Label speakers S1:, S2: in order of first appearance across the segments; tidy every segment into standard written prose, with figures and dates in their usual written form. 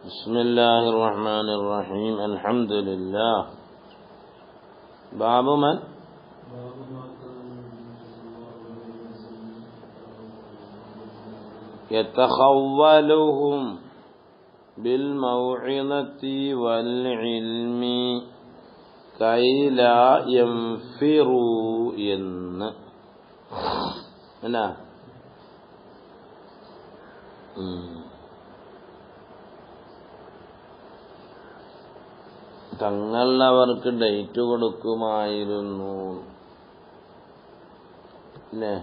S1: بسم الله الرحمن الرحيم الحمد لله باب من يتخولهم بالموعظة والعلم كي لا ينفروا എന്നാ തങ്ങൾ അവർക്ക് ഡേറ്റ് കൊടുക്കുമായിരുന്നു അല്ലേ?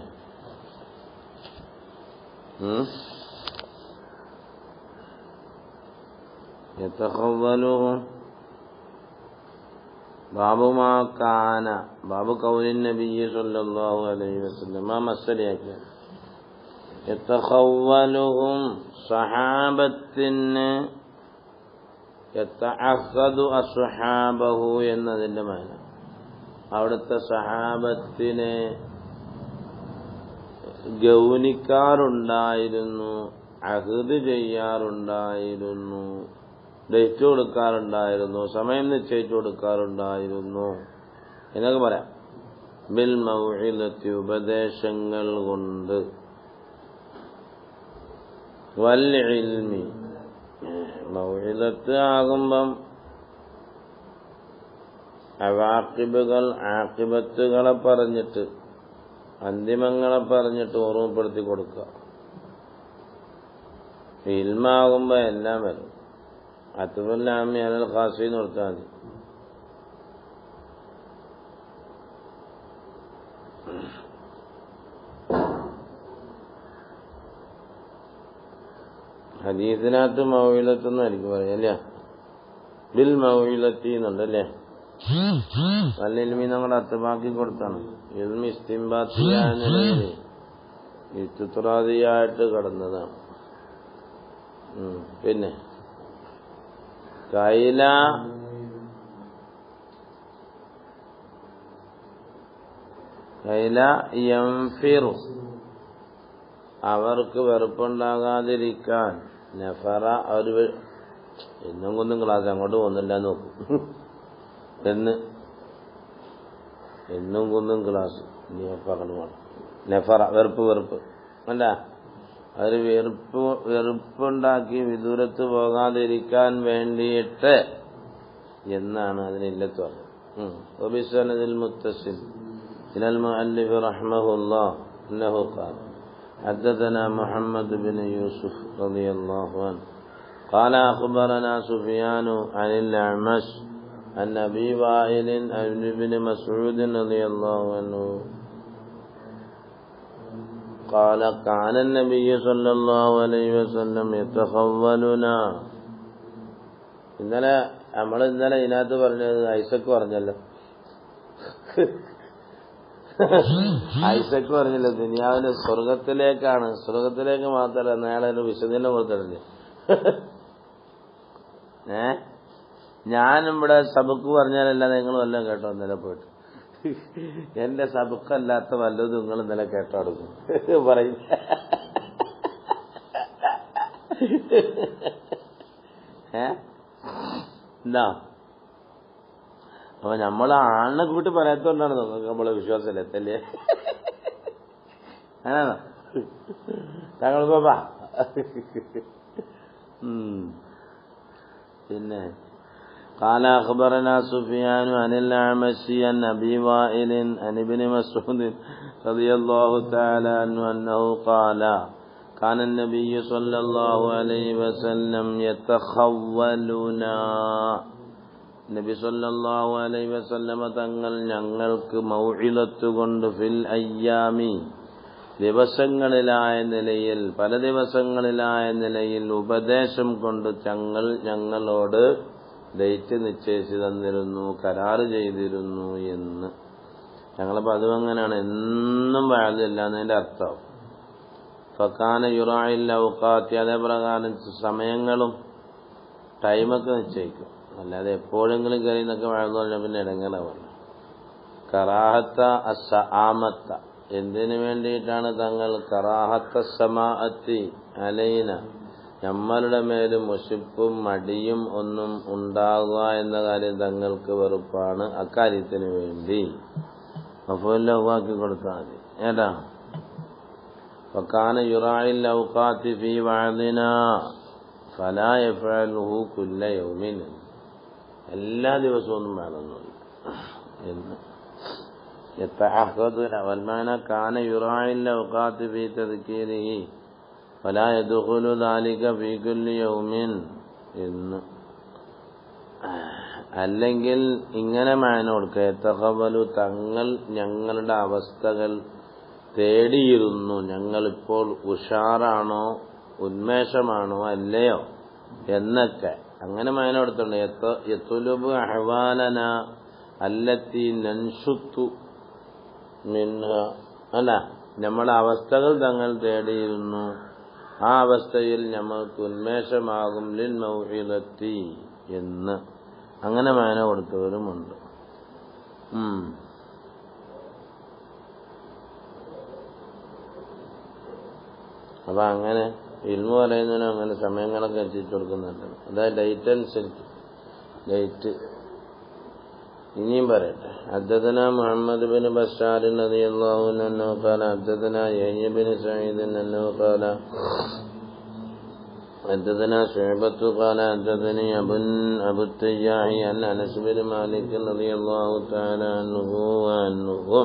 S1: യതഖവ്വലുഹും ബാബു മാ കാന ബാബു ഖൗലിൻ നബിയ്യി സ്വല്ലല്ലാഹു അലൈഹി വസല്ലം മസലിയാക്കി യതഖവ്വലുഹും സഹാബത്തിന് യതഅഖദു അസ്ഹാബഹു എന്നതിന്റെ മാന അവിടുത്തെ സഹാബത്തിനെ ഗൗനിക്കാറുണ്ടായിരുന്നു, അഹദ് ചെയ്യാറുണ്ടായിരുന്നു, ഡേറ്റ് കൊടുക്കാറുണ്ടായിരുന്നു, സമയം നിശ്ചയിച്ചു കൊടുക്കാറുണ്ടായിരുന്നു എന്നൊക്കെ പറയാം. ബിൽ മൗഇലത്തി ഉപദേശങ്ങൾ കൊണ്ട്, വൽ ഇൽമി മൗഇലത്ത് ആകുമ്പം ആഖിബത്തുകളെ പറഞ്ഞിട്ട് അന്തിമങ്ങളെ പറഞ്ഞിട്ട് ഓർമ്മപ്പെടുത്തി കൊടുക്കുക. ഇൽമാകുമ്പോ എല്ലാം വരും. അത്ബുല്ലാമി അലൽ ഖാസി നിർത്താൽ മതി. ഹദീസിനകത്ത് മൗഇലത്തെന്ന് എനിക്ക് പറയാം അല്ലേ? ബിൽ മൗഇലത്തി എന്നുണ്ടല്ലേ? വൽ ഇൽമി നമ്മുടെ അത്തബാക്കി കൊടുത്താണ്. ഇൽമി ഇസ്തിംബാത്തിയായ നിലയിൽ ഇസ്തിത്റാദിയായിട്ട് കടന്നതാണ്. പിന്നെ കൈല യംഫിറു അവർക്ക് വെറുപ്പുണ്ടാകാതിരിക്കാൻ നഫറ അവർ എന്നും കൊന്നും ക്ലാസ് അങ്ങോട്ട് പോകുന്നില്ല നോക്കും എന്നും കൊന്നും ക്ലാസ് പറഞ്ഞു നഫറ വെറുപ്പ് അല്ല അവർ വെറുപ്പുണ്ടാക്കി പോകാതിരിക്കാൻ വേണ്ടിയിട്ട് എന്നാണ് അതിനില്ലത്ത് പറഞ്ഞത്. മുത്തസിൽ ഇലൽ മുഅല്ലിഫ് റഹ്മഹുല്ലാഹ് അന്നഹു ഖാല حدثنا محمد بن يوسف رضي الله عنه قال أخبرنا سفيان عن الأعمش عن أبي وائل عن ابن مسعود رضي الله عنه قال كان النبي صلى الله عليه وسلم يتخولنا. ഇന്നലെ ഇതിനകത്ത് പറഞ്ഞത് ഐസക്ക് പറഞ്ഞല്ലോ. ഐസക്ക് പറഞ്ഞില്ല ദുനിയാവിന് സ്വർഗത്തിലേക്ക് മാത്രമല്ല നേരെ ഒരു വിശദീകരണം കൊടുത്തിട്ടില്ലേ? ഞാനും ഇവിടെ സബക്ക് പറഞ്ഞാലല്ല നിങ്ങൾ വല്ലതും കേട്ടോ ഇന്നലെ പോയിട്ട്? എന്റെ സബക്കല്ലാത്ത വല്ലതും നിങ്ങൾ ഇന്നലെ കേട്ടോ എടുക്കും പറയും. എന്താ അപ്പൊ നമ്മൾ ആണിനെ കൂട്ടി പറയാത്തോണ്ടാണ് നമുക്ക് നമ്മളെ വിശ്വാസമല്ലേ എത്തല്ലേ? ആണോ താങ്കൾ പാപ്പാ? പിന്നെ قال أخبرنا سفيان عن الأعمش عن أبي وائل عن ابن مسعود رضي الله تعالى عنه أنه قال كان النبي صلى الله عليه وسلم يتخولنا. നബി സല്ലല്ലാഹു അലൈഹി വസല്ലമ തങ്ങൾ ഞങ്ങൾക്ക് മൗഇലത്ത് കൊണ്ട് ഫിൽ അയ്യാമി ദിവസങ്ങളിലായ നിലയിൽ പല ദിവസങ്ങളിലായ നിലയിൽ ഉപദേശം കൊണ്ട് ഞങ്ങളോട് ഡേറ്റ് നിശ്ചയിച്ചു തന്നിരുന്നു, കരാറ് ചെയ്തിരുന്നു എന്ന്. ഞങ്ങളപ്പോൾ അതും അങ്ങനെയാണ്, എന്നും വഅദില്ല എന്നതിന്റെ അർത്ഥം. ഫകാന യുറാഇൽ ഔഖാത്തി അതേ പ്രകാരം സമയങ്ങളും ടൈമൊക്കെ നിശ്ചയിക്കും. അല്ലാതെ എപ്പോഴെങ്കിലും കയറി എന്നൊക്കെ വഴന്നു പറഞ്ഞാൽ പിന്നെ ഇടങ്ങേറാവുള്ളൂ. കറാഹത്ത അസ്സആമത്ത എന്തിനു വേണ്ടിയിട്ടാണ് തങ്ങൾ കറാഹത്ത സമാഅത്തി അലൈന നമ്മളുടെ മേലും മുഷിപ്പും മടിയും ഒന്നും ഉണ്ടാകുക എന്ന കാര്യം തങ്ങൾക്ക് വെറുപ്പാണ്. അക്കാര്യത്തിന് വേണ്ടി മഫൂലാക്കി കൊടുത്താൽ മതി. ഏതാ വകാന യുറാഇൽ ഔഖാത്തി ഫീ വഅദിനാ ഫലാ യഫഅലുഹു കുല്ല യൗമിൻ. എല്ലാ ദിവസവും ഒന്നും വേണമെന്നില്ല എന്ന് യതഅഹദുന വൽമാന കാന യുറാഇൽ ഔഖാത്തി ഫീ തദ്കീരിഹി ഫലാ യദ്ഖുലു ദാലിക ഫീ കുല്ലി യൗമിൻ എന്ന്. അല്ലെങ്കിൽ ഇങ്ങനെ മാന കൊടുക്കുക, യതഖബലു തങ്ങൾ ഞങ്ങളുടെ അവസ്ഥകൾ തേടിയിരുന്നു, ഞങ്ങളിപ്പോൾ ഉഷാറാണോ ഉന്മേഷമാണോ അല്ലയോ എന്നൊക്കെ അങ്ങനെ മാന കൊടുത്തുണ്ട്. യത്ലുബു അഹ്വാലന അല്ലത്തി നൻഷുത്തു മിൻഹ അല്ല, നമ്മുടെ അവസ്ഥകൾ തങ്ങൾ തേടിയിരുന്നു, ആ അവസ്ഥയിൽ നമ്മൾക്ക് ഉന്മേഷമാകും ലിൽ മൗഇദത്തി എന്ന് അങ്ങനെ മാന കൊടുത്തവരുമുണ്ട്. അപ്പൊ അങ്ങനെ ഇൽമു പറയുന്നതിനും അങ്ങനെ സമയങ്ങളൊക്കെ എത്തിച്ചു കൊടുക്കുന്നുണ്ട്. അതായത് ഡേറ്റ് അനുസരിച്ച് ഡേറ്റ്. ഇനിയും പറയട്ടെ. ഹദ്ദസനാ മുഹമ്മദ് ബിൻ ബശാർ റളിയല്ലാഹു അൻഹു ഖാല ഹദ്ദസനാ യഹ്യ ബിൻ സഈദ് അൻഹു ഖാല ഹദ്ദസനാ ശുഅബത്തു ഖാല ഹദ്ദസനി അബു തയ്യാഹി അൻ അനസ് ബിൻ മാലിക് റളിയല്ലാഹു തആല അൻഹു.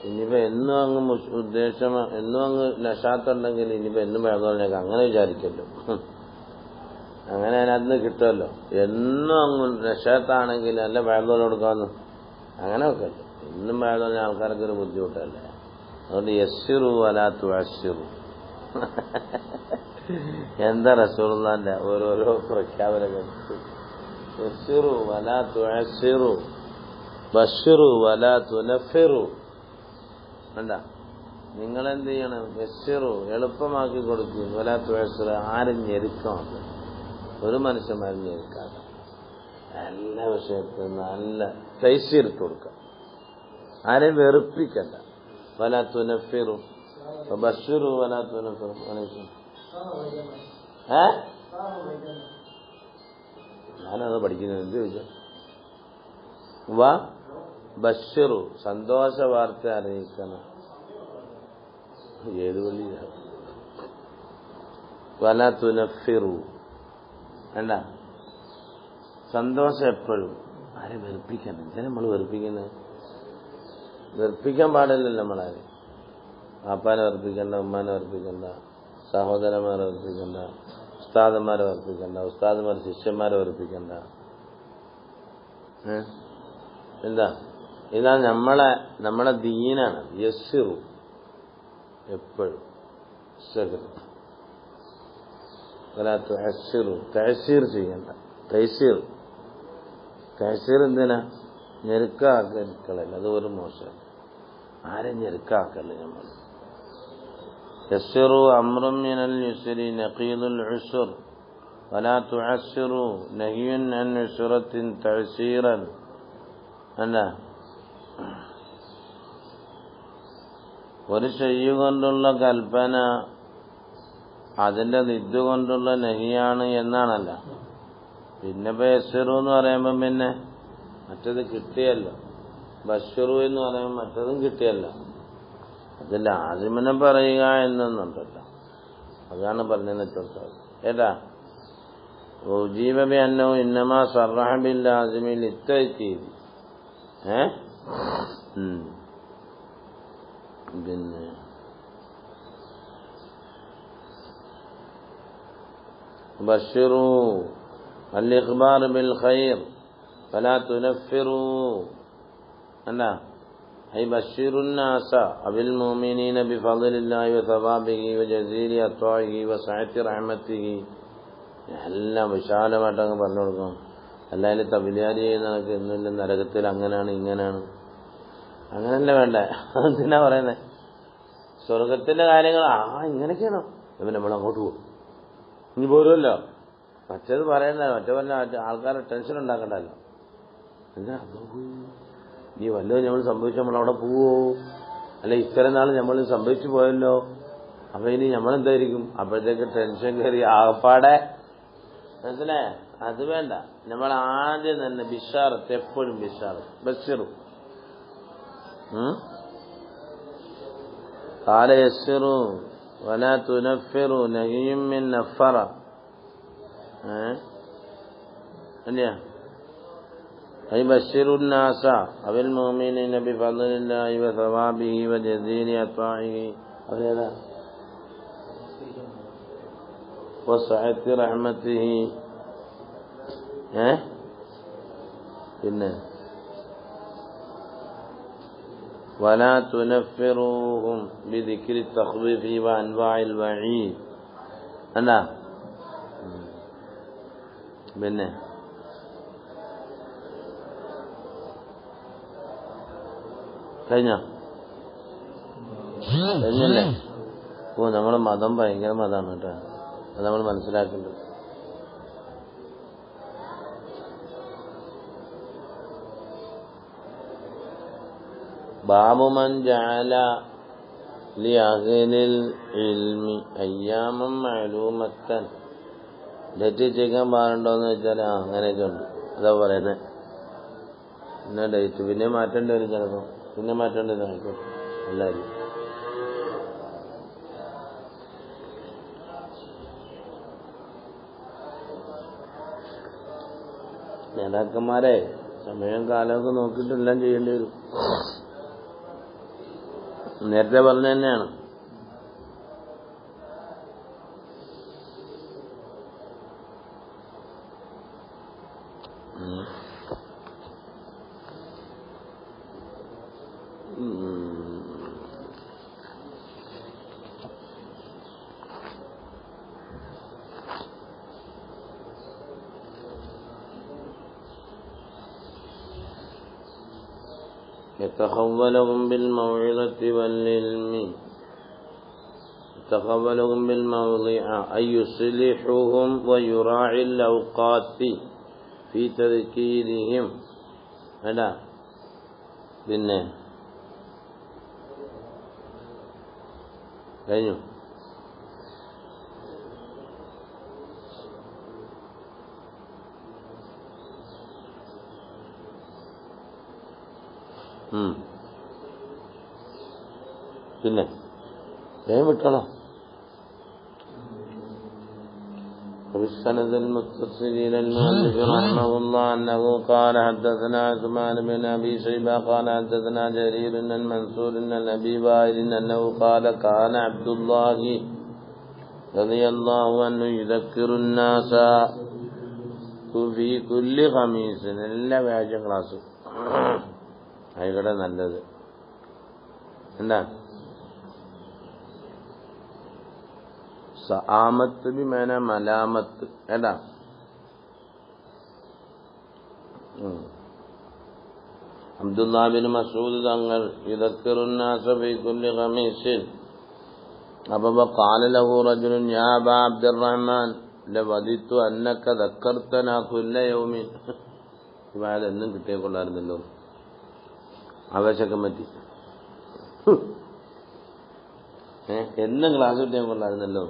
S1: ഇനിയിപ്പോ എന്നും അങ്ങ് ഉദ്ദേശം എന്നും അങ്ങ് നശാത്തുണ്ടെങ്കിൽ ഇനിയിപ്പോ എന്നും വേദനയൊക്കെ അങ്ങനെ വിചാരിക്കല്ലോ. അങ്ങനെ അതിനകത്ത് കിട്ടുമല്ലോ. എന്നും അങ്ങ് നശാത്താണെങ്കിൽ നല്ല വേദന കൊടുക്കാമെന്ന് അങ്ങനെ ഒക്കെ അല്ലേ. എന്നും വേദന ആൾക്കാർക്ക് ഒരു ബുദ്ധിമുട്ടല്ലേ. അതുകൊണ്ട് യസ്സിറു വലാ തുഅസ്സിറു. എന്താ റസൂലുള്ളാഹിന്റെ ഓരോരോ പ്രഖ്യാപനങ്ങൾ. യസ്സിറു വലാ തുഅസ്സിറു ബശ്ശിറു വലാ തുനഫിറു. വേണ്ട, നിങ്ങളെന്ത് ചെയ്യണം? യസ്സിറു എളുപ്പമാക്കി കൊടുക്കും, വലാ തുഅസ്സിറു ആരും ഞെരുക്കമാക്കും. ഒരു മനുഷ്യന്മാരും ഞെരുക്കാതെ എല്ലാ വിഷയത്തിലും നല്ല തൈസീർത്ത് കൊടുക്കാം. ആരെയും വെറുപ്പിക്കണ്ട. വലാ തുനഫിറു ബശ്ശിറു വലാ തുനഫിറു. ഞാനത് പഠിക്കുന്നത് എന്ത് ചോദിച്ചു? ബശ്ശിറു സന്തോഷ വാർത്ത അറിയിക്കണം. ഏത് വഴിയാണ്? വലാ തുനഫിറു വേണ്ട, സന്തോഷം എപ്പോഴും. ആരെയും വെറുപ്പിക്കണം. എന്തിനാ നമ്മൾ വെറുപ്പിക്കുന്നത്? വെറുപ്പിക്കാൻ പാടില്ലല്ലോ നമ്മളാരെ. പാപ്പാനെ വെറുപ്പിക്കണ്ട, ഉമ്മാനെ വെറുപ്പിക്കണ്ട, സഹോദരന്മാരെ വെറുപ്പിക്കണ്ട, ഉസ്താദന്മാരെ വെറുപ്പിക്കണ്ട, ഉസ്താദന്മാർ ശിഷ്യന്മാരെ വെറുപ്പിക്കണ്ട. എന്താ? ഇതാ നമ്മളെ ദീനാണ്. യസ്സിറു എപ്പോഴും തഹസീർ ചെയ്യണ്ട. തഹസീർ എന്തിനാ? ഞെരുക്കാക്കലല്ല, അത് ഒരു മോശം. ആരും ഞെരുക്കാക്കല്ല. നമ്മൾ യസ്സിറു അംറും മിനൽ യുസ്രി നഖീദുൽ ഉസ്ർ വലാ തുഅസ്സിറു നഹിയുൻ അൻ ഉസ്റത്തിൻ തഅസീറൻ. അല്ല, ഒരു ചെയ്യുകൊണ്ടുള്ള കൽപ്പന അതിന്റെ നിദ്ദുകൊണ്ടുള്ള നഹിയാണ് എന്നാണല്ല. പിന്നെ ബശ്ശിറു എന്ന് പറയുമ്പം പിന്നെ മറ്റത് കിട്ടിയല്ലോ. ബശ്ശിറു എന്ന് പറയുമ്പോൾ മറ്റതും കിട്ടിയല്ലോ. അതിന്റെ ആസിമിനെ പറയുക എന്നൊന്നുണ്ടല്ലോ. അതാണ് പറഞ്ഞതിനെ തൊട്ടത്. ഏതാ? ഉജീബ ബിഅന്നഹു ഇന്നമാ സറഹ ബിൽ ആസിമി ലിത്തഅക്കീദ്. പിന്നെ ബശ്ശിറു അൽ-ഇഖ്ബാർ ബിൽ ഖൈർ ഫലാ തുനഫിറു. അല്ല, ഐ ബശ്ശിറുൻ നാസ അബിൽ മുഅ്മിനീന ബിഫദ്ലില്ലാഹി വസവാബിഹി വജസീലി അത്വാഇഹി വസഅത്തി റഹ്മത്തിഹി. എല്ലാം വിശാലമായിട്ട് അങ്ങ് പറഞ്ഞു കൊടുക്കണം. അല്ലാതെ തബിലിയാരി ചെയ്യുന്നതൊക്കെ ഒന്നുമില്ല, നരകത്തിൽ അങ്ങനെയാണ് ഇങ്ങനെയാണ് അങ്ങനല്ല വേണ്ടേ. എന്തിനാ പറയുന്നത്? സ്വർഗത്തിന്റെ കാര്യങ്ങൾ ഇങ്ങനെയൊക്കെയാണോ? അപ്പം നമ്മൾ അങ്ങോട്ട് പോകും. ഇനി പോരുമല്ലോ. മറ്റേത് പറയണ്ട, മറ്റേ പറഞ്ഞ ആൾക്കാരെ ടെൻഷൻ ഉണ്ടാക്കണ്ടല്ലോ. എന്താ നീ വല്ലതും നമ്മൾ സംഭവിച്ചു നമ്മൾ അവിടെ പോവോ? അല്ല, ഇത്രയും നാൾ നമ്മൾ സംഭവിച്ചു പോയല്ലോ. അപ്പൊ ഇനി നമ്മളെന്തായിരിക്കും? അപ്പോഴത്തേക്ക് ടെൻഷൻ കയറി ആകപ്പാടെ, മനസ്സിലായ? അത് വേണ്ട. നമ്മൾ ആദ്യം തന്നെ ബിഷാറത്ത്, എപ്പോഴും ബിഷാറത്ത്, ബസ്സിറും قال يسروا ولا تنفروا نهي من نفر أي بشروا الناس بالمؤمنين بفضل الله وثوابه وجزيل عطائه وسعة رحمته പിന്നെ ولا تنفروهم بذكر التخويف وأنواع الوعيد أنا പിന്നെ കഴിഞ്ഞല്ലേ? നമ്മുടെ മതം ഭയങ്കര മതമാണ് കേട്ടോ. അത് നമ്മൾ മനസ്സിലാക്കേണ്ടത്. ബാബു മൻ ജഅല ലിഅഹ്ലിൽ ഇൽമി അയ്യാമൻ മഅലൂമത്തൻ. ഡേറ്റ് ചെയ്യാൻ പാടുണ്ടോന്ന് വെച്ചാൽ അങ്ങനെയൊക്കെ ഉണ്ട്. അതാ പറയുന്നത്. പിന്നെ ഡേറ്റ് പിന്നെ മാറ്റേണ്ടി വരും, ചിലപ്പോൾ പിന്നെ മാറ്റേണ്ടി വരും. ആയിക്കോട്ടെ എല്ലാവരും. നേതാക്കന്മാരെ സമയം കാലമൊക്കെ നോക്കിയിട്ടെല്ലാം ചെയ്യേണ്ടി വരും. നേരത്തെ പറഞ്ഞ തന്നെയാണ്. يتخولهم بالموعظة والعلم، يتخولهم بالموضع أي يصلحهم ويراعي الأوقات في تذكيرهم. هذا പിന്നെ കഴിഞ്ഞു. പിന്നെ വേഗം വിട്ടണോ? بالسند المتصل إلى المؤلف رحمه الله أنه قال حدثنا عثمان بن أبي شيبة قال حدثنا جرير بن المنصور بن أبي وائل أنه قال كان عبد الله رضي الله عنه يذكر الناس في كل خميس. എല്ലാ വ്യാഴാഴ്ച ക്ലാസ് ആയിക്കോട്ടെ, നല്ലത്. എന്താ സആമത്ത് ബിമാന മലാമത്ത്. ഏതാ? അബ്ദുല്ലാഹ് ബിൻ മസ്ഊദ് തങ്ങൾ യുദക്കിറുന്നാസ ഫീ കുല്ലി ഖമീസിൻ. അപ്പോൾ ഖാല ലഹു റജുലുൻ യാ അബാ അബ്ദുറഹ്മാൻ ലവദിത്തു അന്നക ദക്കർതനാ കുല്ല യൗമിൻ. ഇവാൾ എന്നും കിട്ടിയേക്കൊള്ളായിരുന്നല്ലോ. ആവേശക്കം പറ്റി. എന്നും ക്ലാസ് കിട്ടിയേക്കൊള്ളായിരുന്നല്ലോ.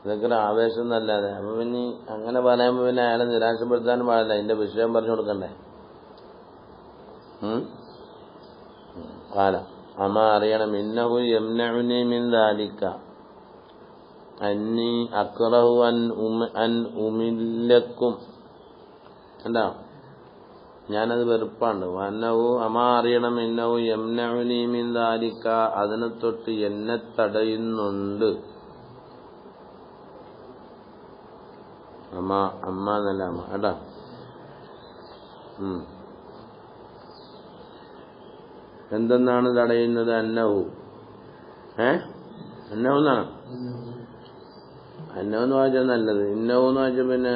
S1: ഇതൊക്കെ ഒരു ആവേശം എന്നല്ലാതെ. അപ്പൊ പിന്നെ അങ്ങനെ പറയുമ്പോ പിന്നെ അയാളെ നിരാശപ്പെടുത്താനും പാടില്ല. അതിന്റെ വിഷയം പറഞ്ഞു കൊടുക്കണ്ടേ? കാല അമ്മ അറിയണം. ഇന്നഹു യംനഉനി മിൻ ദാലിക അന്നി അക്റഹു അൻ ഉമില്ലക്കും. എന്താ? ഞാനത് വെറുപ്പാണ്. വന്നഹു അമ്മ അറിയണം. ഇന്നഹു യംനഉനി മിൻ ദാലിക അതിനെ തൊട്ട് എന്നെ തടയുന്നുണ്ട്. അമ്മ എന്നല്ല അമ്മ കേട്ടാ. എന്തെന്നാണ് തടയുന്നത്? അന്നഹു അന്നഹു എന്നാണ്. അന്നഹു എന്ന് വായിച്ചാൽ നല്ലത്. ഇന്നഹു എന്ന് വായിച്ചാൽ പിന്നെ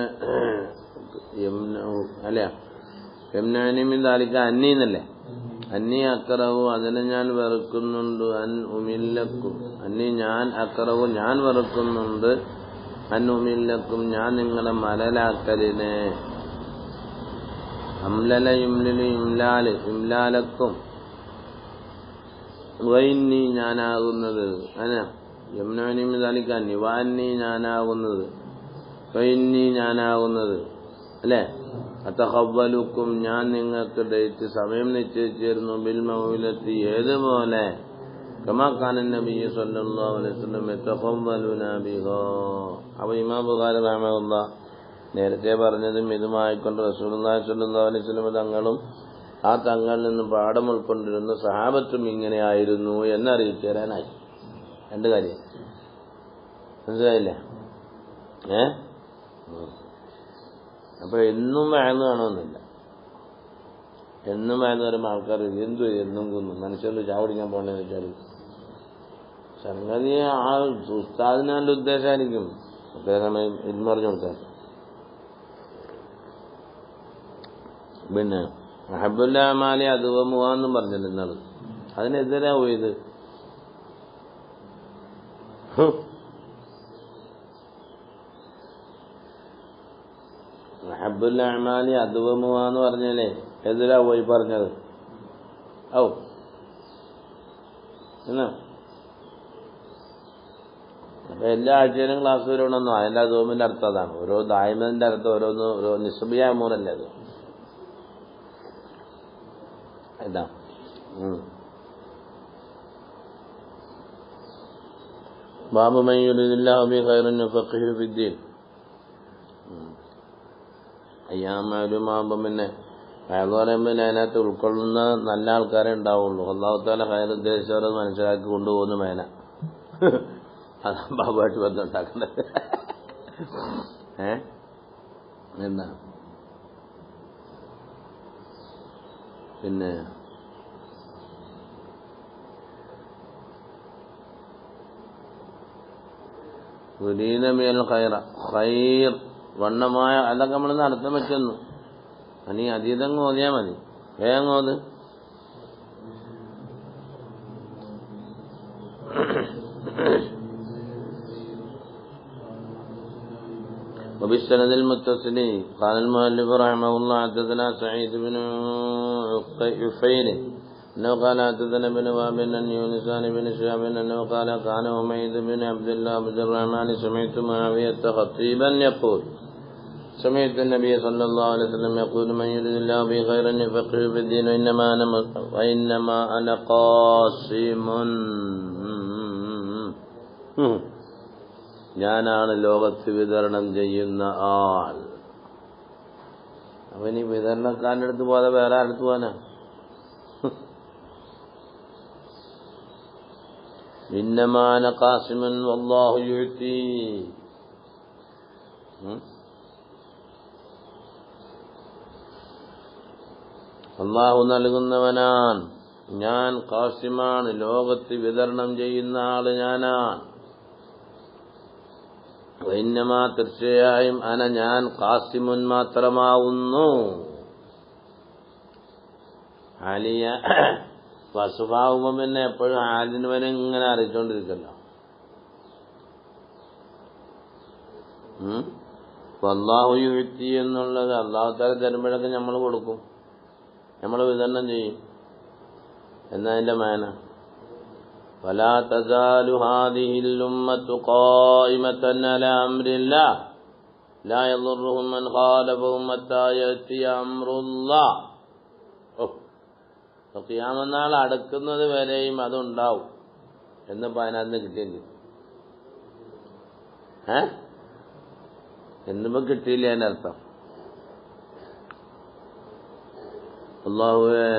S1: യംനഹു അല്ല. യംനഅനി താലിക്ക അന്നി എന്നല്ലേ. അന്നി അക്റഹു അതിനെ ഞാൻ വെറുക്കുന്നുണ്ട്. അൻ ഉമില്ലക്കും അന്നി ഞാൻ അക്റഹു ഞാൻ വെറുക്കുന്നുണ്ട്. അൻ ഉമില്ലക്കും ഞാൻ നിങ്ങളെ മലലാക്കലിനെ. അംലല യുംലിലു ഇംലാല് ഇംലാലക്കും വൈന്നി ഞാനാകുന്നത്. യംനഉനി മിൻ ദാലിക അന്നി വഅന്നി ഞാനാകുന്നത് ഫഇന്നി ഞാനാകുന്നത് അല്ലേ അതഖവ്വലുക്കും ഞാൻ നിങ്ങൾക്ക് ഡേറ്റ് സമയം നിശ്ചയിച്ചിരുന്നു ബിൽ മൗലത്തി ഏതുപോലെ കമാ കാന നബി സല്ലല്ലാഹു അലൈഹി വസല്ലം യതഖവ്വലുനാ ബിഹാ. അപ്പോൾ ഇമാം ബുഖാരി റഹ്മഹുല്ലാഹ് നേരത്തെ പറഞ്ഞതും ഇതുമായിക്കൊണ്ട് റസൂലുള്ളാഹി സ്വല്ലല്ലാഹു അലൈഹി വസല്ലം തങ്ങളും ആ തങ്ങളിൽ നിന്ന് പാഠം ഉൾക്കൊണ്ടിരുന്ന സഹാബത്തും ഇങ്ങനെയായിരുന്നു എന്നറിയിച്ചു തരാനായി. രണ്ട് കാര്യം മനസ്സിലായില്ലേ? അപ്പൊ എന്നും വഴന്ന് കാണുമെന്നില്ല. എന്നും വഴന്ന് പറയുമ്പോൾ ആൾക്കാർ എന്തു എന്നും കൊന്നും മനുഷ്യരിൽ ചാവടിക്കാൻ പോകണമെന്ന് വെച്ചാൽ സംഗതി ആ ഉസ്താദിനാൻ്റെ ഉദ്ദേശമായിരിക്കും സമയം ഇൽമറിഞ്ഞു കൊടുക്കാൻ. പിന്നെ അഹബ്ബുൽ അഅമാലി അദ്വമുഹാന്നും പറഞ്ഞില്ല ഇന്നാള്. അതിനെതിരാ പോയത്. അഹബ്ബുൽ അഅമാലി അദ്വമുഹാന്ന് പറഞ്ഞാലേ എതിരാ പോയി പറഞ്ഞത്. എന്നാ അപ്പൊ എല്ലാ ആഴ്ചയിലും ക്ലാസ് വരണമെന്നോ അതിന്റെ അദ്വമിന്റെ അർത്ഥം അതാണ്. ഓരോ ദായിമന്റെ അർത്ഥം ഓരോന്ന് ഓരോ നിസ്ബിയ അമൂറല്ലേ അത്. ഇതാ ബാബു മൻ യുരിദില്ലാഹു ബിഹി ഖൈറൻ യുഫഖിഹു ഫിദ്ദീൻ. അയ്യാമാകുമ്പോൾ പിന്നെ അയാൾ പറയുമ്പോൾ അതിനകത്ത് ഉൾക്കൊള്ളുന്ന നല്ല ആൾക്കാരെ ഉണ്ടാവുള്ളൂ. അല്ലാഹു തആല ഖൈർ ഉദ്ദേശിച്ചവരെ മനസ്സിലാക്കി കൊണ്ടുപോകുന്ന മേന. അതാ ബാബുമായിട്ട് ബന്ധം ഉണ്ടാക്കേണ്ടത്. എന്താ പിന്നെ ഖൈർ വണ്ണമായ അതൊക്കെ നമ്മൾ നടത്തം വെച്ചെന്നു. അനി അതീതങ്ങ് ഓതിയാ മതി. വേഗം ഓത്. وبالسند المتصل قال المؤلف رحمه الله حدثنا سعيد بن عفير انه قال حدثنا ابن وهب عن يونس بن شهاب انه قال كان حميد بن عبد الله عبد الرحمن سمعت معاوية خطيبا يقول سمعت النبي صلى الله عليه وسلم يقول من يريد الله به خيرا يفقهه في الدين وإنما أنا قاسم. ഞാനാണ് ലോകത്ത് വിതരണം ചെയ്യുന്ന ആൾ. അവന് ഈ വിതരണക്കാരൻ്റെ അടുത്ത് പോകാതെ വേറെ അടുത്ത് പോകാനാ? ഇന്നമാ അന ഖാസിമുൻ വല്ലാഹു യുഅ്തി. അല്ലാഹു നൽകുന്നവനാണ്. ഞാൻ ഖാസിമാണ്, ലോകത്ത് വിതരണം ചെയ്യുന്ന ആള് ഞാനാണ്. വൈന്നമാ തീർച്ചയായും അന ഞാൻ ഖാസിമുൻ മാത്രമാവുന്നു. ആലിയ വസുഭാവുമ്പം പിന്നെ എപ്പോഴും ആലിനവനെ ഇങ്ങനെ അറിയിച്ചോണ്ടിരിക്കല്ലോ. അല്ലാഹു യുഅ്തി എന്നുള്ളത് അല്ലാഹു തആല തരുമ്പോഴൊക്കെ നമ്മൾ കൊടുക്കും, നമ്മൾ വിതരണം ചെയ്യും എന്നതിന്റെ മാന. ولا تزال هذه الأمة قائمة على أمر الله لا يضرهم من خالفهم حتى يأتي أمر الله. ഖിയാമത്ത് നാൾ അടുക്കുന്നത് വരെയും അതുണ്ടാവും എന്നിപ്പോ അതിനകത്ത് കിട്ടിയില്ല. എന്നിപ്പോ കിട്ടിയില്ല അതിന്റെ അർത്ഥം. അല്ലാഹുവേ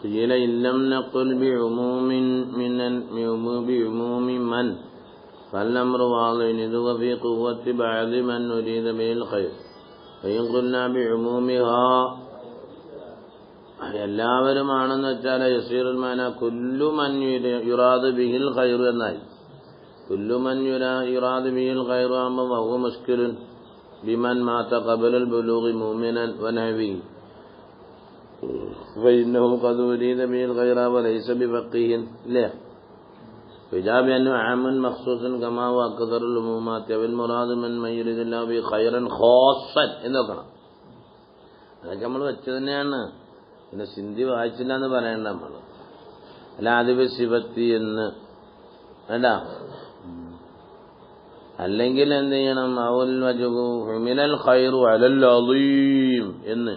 S1: قيل إن لم نقل بعموم من فالأمر واضح إذ في قوة بعض من نريد به الخير فإن قلنا بعمومها എല്ലാവരുമാണെന്ന് വെച്ചാൽ യസീറുൽ മാന കുല്ലു മൻ യുറാദു ബിഹിൽ ഖൈർ എന്നായി. കുല്ലു മൻ യുറാദു ബിഹിൽ ഖൈർ ആകുമ്പോൾ വഹുവ മുശ്കിലുൻ ബിമൻ മാത ഖബലൽ ബുലൂഗി മുഅ്മിനൻ വനഹവിഹി فإنه قد أريد به الغير وليس بفقيه. لا فجاب أنه عام مخصوص كما هو أكثر العمومات والمراد من يريد الله به خيرا خاصا എന്നൊക്കണം. അതൊക്കെ നമ്മൾ വെച്ച് തന്നെയാണ്. പിന്നെ സിന്ധി വായിച്ചില്ല എന്ന് പറയണ്ട നമ്മൾ. അല്ല അതിവ് ശിവത്തി എന്ന് വേണ്ട. അല്ലെങ്കിൽ എന്ത് ചെയ്യണം? അവൽ വജുഹു മിനൽ ഖൈറു അലൽ അളീം എന്ന്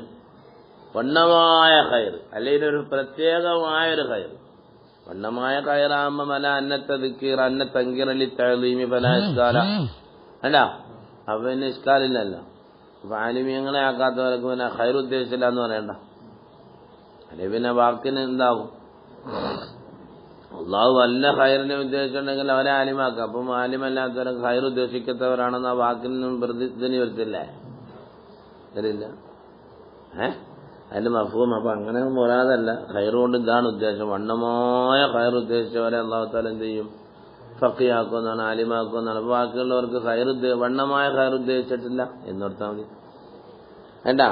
S1: വണ്ണമായ ഖൈർ, അല്ലെങ്കിൽ ഒരു പ്രത്യേകമായൊരു ഖൈർ. വണ്ണമായ ഖൈറാകുമ്പോൾ മല അന്നത്തെ ദിക്കീർ അന്ന തങ്കീറലി തഅലീമി ഫലാ ഇസ്കാല അല്ല, അപ്പൊ പിന്നെ ഇസ്കാലില്ലല്ലോ. അപ്പൊ ആലിമീങ്ങളെ ആക്കാത്തവർക്ക് പിന്നെ ഖൈർ ഉദ്ദേശിച്ചില്ല എന്ന് പറയണ്ട. അല്ലെ പിന്നെ വാക്കിന് എന്താവും? അള്ളാഹു വല്ല ഖൈറിനെ ഉദ്ദേശിച്ചിട്ടുണ്ടെങ്കിൽ അവരെ ആലിമാക്കാം. അപ്പം ആലിമല്ലാത്തവരെ ഖൈർ ഉദ്ദേശിക്കാത്തവരാണെന്ന് ആ വാക്കിൽ നിന്നും പ്രതിധ്വനി വരത്തില്ലേ? വരില്ല. അതിന്റെ മഫ്ഹൂം. അപ്പൊ അങ്ങനെ മുറാദല്ല. ഖൈർ കൊണ്ട് ഇതാണ് ഉദ്ദേശം. വണ്ണമായ ഖൈർ ഉദ്ദേശിച്ചവരെ അള്ളാഹു തആല എന്ത് ചെയ്യും? ഫഖീഹാക്കുമെന്നാണ്, ആലിമാക്കുമെന്നാണ്. അപ്പൊ ബാക്കിയുള്ളവർക്ക് വണ്ണമായ ഖൈർ ഉദ്ദേശിച്ചിട്ടില്ല എന്നോർത്താൽ മതി. വേണ്ട.